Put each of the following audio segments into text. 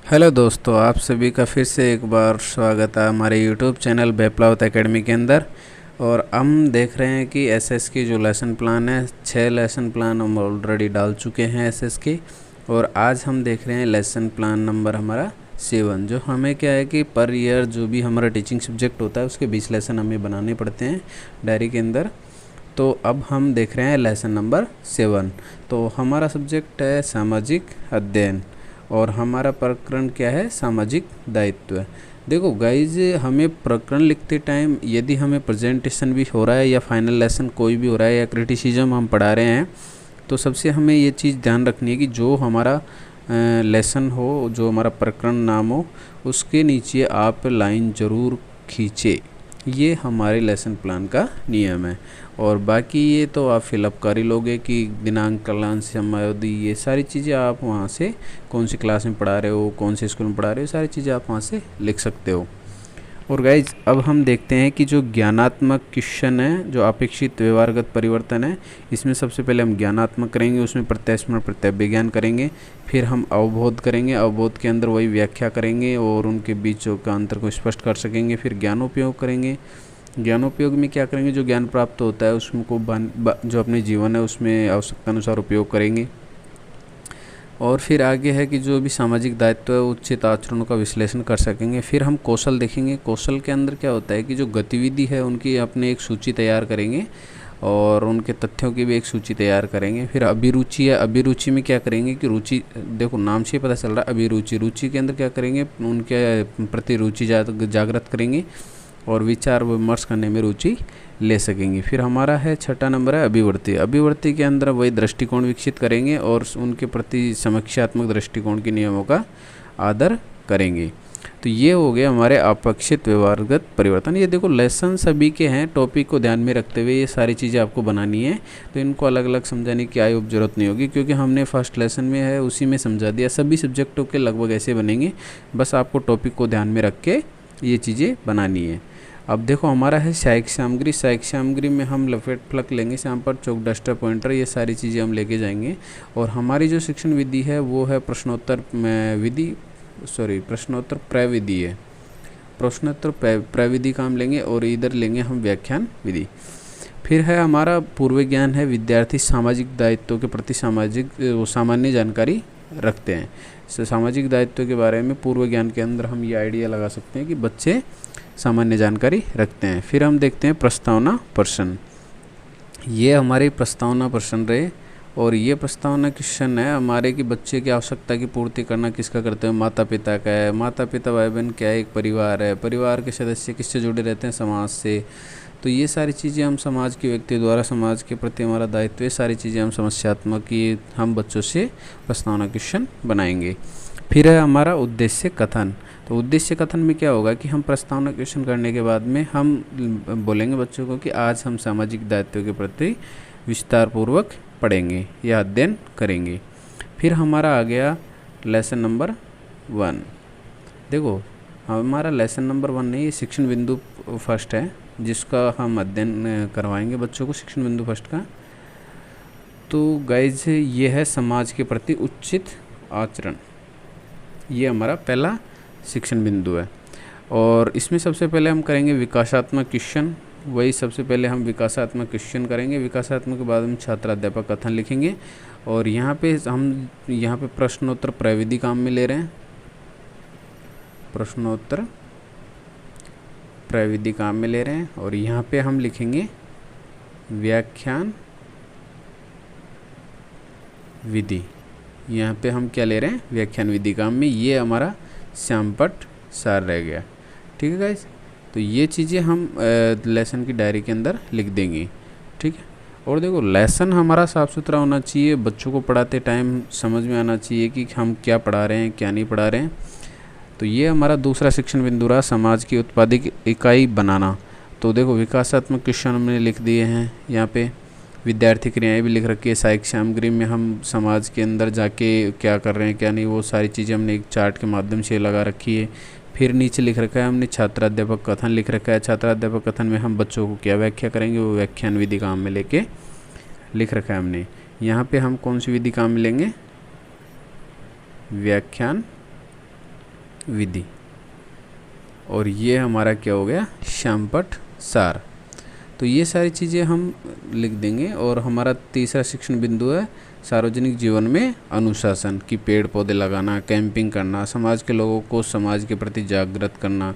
Hello दोस्तों, आप सभी का फिर से एक बार स्वागत है हमारे यूट्यूब चैनल बेपलावत एकेडमी के अंदर। और हम देख रहे हैं कि एसएस की जो लेसन प्लान है, 6 लेसन प्लान हम ऑलरेडी डाल चुके हैं एसएस की। और आज हम देख रहे हैं लेसन प्लान नंबर हमारा 7, जो हमें क्या है कि पर ईयर जो भी हमारा टीचिंग सब्जेक्ट होता है उसके 20 लेसन हमें बनाने पड़ते हैं डायरी के अंदर। तो अब हम देख रहे हैं लेसन नंबर 7। तो हमारा सब्जेक्ट है सामाजिक अध्ययन और हमारा प्रकरण क्या है, सामाजिक दायित्व। देखो गाइज, हमें प्रकरण लिखते टाइम यदि हमें प्रेजेंटेशन भी हो रहा है या फाइनल लेसन कोई भी हो रहा है या क्रिटिसिज्म हम पढ़ा रहे हैं, तो सबसे हमें ये चीज़ ध्यान रखनी है कि जो हमारा लेसन हो, जो हमारा प्रकरण नाम हो, उसके नीचे आप लाइन ज़रूर खींचे। ये हमारे लेसन प्लान का नियम है। और बाकी ये तो आप फिलअप कर ही लोगे कि दिनांक, कालांश, समयावधि, ये सारी चीज़ें आप वहाँ से कौन सी क्लास में पढ़ा रहे हो, कौन से स्कूल में पढ़ा रहे हो, सारी चीज़ें आप वहाँ से लिख सकते हो। और गाइज, अब हम देखते हैं कि जो ज्ञानात्मक क्वेश्चन है, जो अपेक्षित व्यवहारगत परिवर्तन है, इसमें सबसे पहले हम ज्ञानात्मक करेंगे, उसमें प्रत्यास्मरण प्रत्यभिज्ञान करेंगे। फिर हम अवबोध करेंगे, अवबोध के अंदर वही व्याख्या करेंगे और उनके बीचों का अंतर को स्पष्ट कर सकेंगे। फिर ज्ञानोपयोग करेंगे। ज्ञानोपयोग में क्या करेंगे, जो ज्ञान प्राप्त होता है उसको जो अपने जीवन है उसमें आवश्यकता अनुसार उपयोग करेंगे। और फिर आगे है कि जो भी सामाजिक दायित्व है उचित आचरणों का विश्लेषण कर सकेंगे। फिर हम कौशल देखेंगे। कौशल के अंदर क्या होता है कि जो गतिविधि है उनकी अपने एक सूची तैयार करेंगे और उनके तथ्यों की भी एक सूची तैयार करेंगे। फिर अभिरुचि है। अभिरुचि में क्या करेंगे कि रुचि, देखो नाम से ही पता चल रहा है अभिरुचि, रुचि के अंदर क्या करेंगे, उनके प्रति रुचि जागृत करेंगे और विचार विमर्श करने में रुचि ले सकेंगे। फिर हमारा है 6 नंबर है अभिवृत्ति। अभिवृत्ति के अंदर वही दृष्टिकोण विकसित करेंगे और उनके प्रति समीक्षात्मक दृष्टिकोण के नियमों का आदर करेंगे। तो ये हो गया हमारे अपेक्षित व्यवहारगत परिवर्तन। ये देखो लेसन सभी के हैं, टॉपिक को ध्यान में रखते हुए ये सारी चीज़ें आपको बनानी है। तो इनको अलग अलग समझाने की आय जरूरत नहीं होगी, क्योंकि हमने फर्स्ट लेसन में है उसी में समझा दिया। सभी सब्जेक्टों के लगभग ऐसे बनेंगे, बस आपको टॉपिक को ध्यान में रख के ये चीज़ें बनानी है। अब देखो हमारा है सहायक सामग्री। सहायक सामग्री में हम लपेट फलक लेंगे, यहाँ पर चौक, डस्टर, पॉइंटर, ये सारी चीज़ें हम लेके जाएंगे। और हमारी जो शिक्षण विधि है वो है प्रश्नोत्तर प्रविधि है। प्रश्नोत्तर प्रविधि का हम लेंगे और इधर लेंगे हम व्याख्यान विधि। फिर है हमारा पूर्व ज्ञान है। विद्यार्थी सामाजिक दायित्वों के प्रति सामान्य जानकारी रखते हैं। सामाजिक दायित्व के बारे में पूर्व ज्ञान के अंदर हम ये आइडिया लगा सकते हैं कि बच्चे सामान्य जानकारी रखते हैं। फिर हम देखते हैं प्रस्तावना प्रश्न। ये हमारे प्रस्तावना प्रश्न रहे और ये प्रस्तावना क्वेश्चन है हमारे कि बच्चे की आवश्यकता की पूर्ति करना किसका करते हैं, माता पिता का है। माता पिता भाई बहन क्या है, एक परिवार है। परिवार के सदस्य किससे जुड़े रहते हैं, समाज से। तो ये सारी चीज़ें हम समाज के व्यक्ति द्वारा समाज के प्रति हमारा दायित्व, ये सारी चीज़ें हम समस्यात्मक की हम बच्चों से प्रस्तावना क्वेश्चन बनाएंगे। फिर है हमारा उद्देश्य कथन। तो उद्देश्य कथन में क्या होगा कि हम प्रस्तावना क्वेश्चन करने के बाद में हम बोलेंगे बच्चों को कि आज हम सामाजिक दायित्व के प्रति विस्तार पूर्वक पढ़ेंगे या अध्ययन करेंगे। फिर हमारा आ गया लेसन नंबर 1। देखो हमारा लेसन नंबर 1 नहीं, ये शिक्षण बिंदु फर्स्ट है जिसका हम अध्ययन करवाएंगे बच्चों को, शिक्षण बिंदु फर्स्ट का। तो गाइज ये है समाज के प्रति उचित आचरण, ये हमारा पहला शिक्षण बिंदु है। और इसमें सबसे पहले हम करेंगे विकासात्मक क्वेश्चन। वही सबसे पहले हम विकासात्मक क्वेश्चन करेंगे। विकासात्मक के बाद हम छात्र अध्यापक कथन लिखेंगे। और यहाँ पे प्रश्नोत्तर प्रविधि काम में ले रहे हैं, प्रश्नोत्तर प्रविधि काम में ले रहे हैं। और यहाँ पे हम लिखेंगे व्याख्यान विधि। यहाँ पे हम क्या ले रहे हैं, व्याख्यान विधि काम में। ये हमारा श्यामपट्ट सार रह गया। ठीक है गाइस, तो ये चीज़ें हम लेसन की डायरी के अंदर लिख देंगे। ठीक है। और देखो लेसन हमारा साफ़ सुथरा होना चाहिए, बच्चों को पढ़ाते टाइम समझ में आना चाहिए कि हम क्या पढ़ा रहे हैं क्या नहीं पढ़ा रहे हैं। तो ये हमारा दूसरा शिक्षण बिंदु रहा, समाज की उत्पादक इकाई बनाना। तो देखो विकासात्मक क्वेश्चन हमने लिख दिए हैं, यहाँ पे विद्यार्थी क्रियाएं भी लिख रखी है। सहायक सामग्री में हम समाज के अंदर जाके क्या कर रहे हैं क्या नहीं, वो सारी चीज़ें हमने एक चार्ट के माध्यम से लगा रखी है। फिर नीचे लिख रखा है हमने छात्राध्यापक कथन लिख रखा है। छात्राध्यापक कथन में हम बच्चों को क्या व्याख्या करेंगे, वो व्याख्यान विधि काम में लेके लिख रखा है हमने। यहाँ पे हम कौन सी विधि काम में लेंगे, व्याख्यान विधि। और ये हमारा क्या हो गया, श्यामपट्ट सार। तो ये सारी चीज़ें हम लिख देंगे। और हमारा तीसरा शिक्षण बिंदु है सार्वजनिक जीवन में अनुशासन, की पेड़ पौधे लगाना, कैंपिंग करना, समाज के लोगों को समाज के प्रति जागृत करना,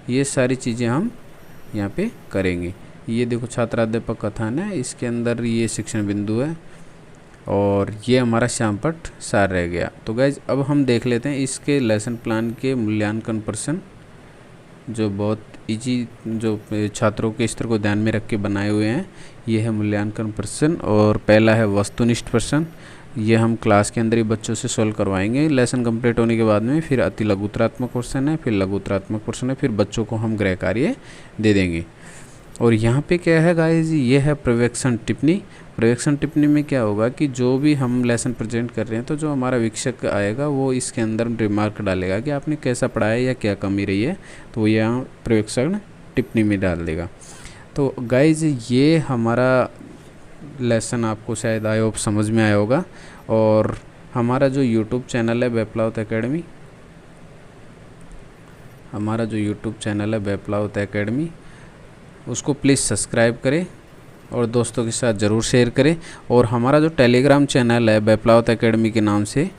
ये सारी चीज़ें हम यहाँ पे करेंगे। ये देखो छात्राध्यापक कथन है, इसके अंदर ये शिक्षण बिंदु है और ये हमारा श्यामपट्ट सार रह गया। तो गाइज अब हम देख लेते हैं इसके लेसन प्लान के मूल्यांकन प्रश्न, जो बहुत इजी, जो छात्रों के स्तर को ध्यान में रख के बनाए हुए हैं। ये है मूल्यांकन प्रश्न। और पहला है वस्तुनिष्ठ प्रश्न, ये हम क्लास के अंदर ही बच्चों से सोल्व करवाएंगे लेसन कंप्लीट होने के बाद में। फिर अति लघुतरात्मक प्रश्न है, फिर लघुतरात्मक प्रश्न है, फिर बच्चों को हम गृह कार्य दे देंगे। और यहाँ पे क्या है गाइस, ये है पर्यवेक्षण टिप्पणी। पर्यवेक्षण टिप्पणी में क्या होगा कि जो भी हम लेसन प्रेजेंट कर रहे हैं तो जो हमारा वीक्षक आएगा वो इसके अंदर रिमार्क डालेगा कि आपने कैसा पढ़ाया या क्या कमी रही है, तो यहाँ पर्यवेक्षण टिप्पणी में डाल देगा। तो गाइज ये हमारा लेसन आपको शायद आई होप समझ में आया होगा। और हमारा जो यूट्यूब चैनल है बेपलावत एकेडमी, हमारा जो यूट्यूब चैनल है बेपलावत एकेडमी, उसको प्लीज़ सब्सक्राइब करें और दोस्तों के साथ ज़रूर शेयर करें। और हमारा जो टेलीग्राम चैनल है बेपलावत एकेडमी के नाम से,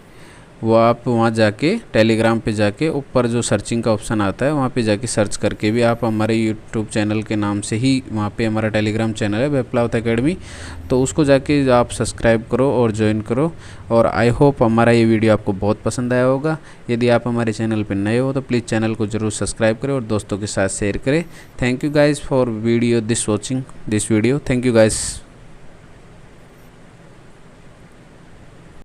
वो आप वहाँ जाके टेलीग्राम पे जाके ऊपर जो सर्चिंग का ऑप्शन आता है वहाँ पे जाके सर्च करके भी आप हमारे यूट्यूब चैनल के नाम से ही, वहाँ पे हमारा टेलीग्राम चैनल है बेपलावत एकेडमी, तो उसको जाके आप सब्सक्राइब करो और ज्वाइन करो। और आई होप हमारा ये वीडियो आपको बहुत पसंद आया होगा। यदि आप हमारे चैनल पर नए हो तो प्लीज़ चैनल को ज़रूर सब्सक्राइब करें और दोस्तों के साथ शेयर करें। Thank you guys for video this watching this video. Thank you guys.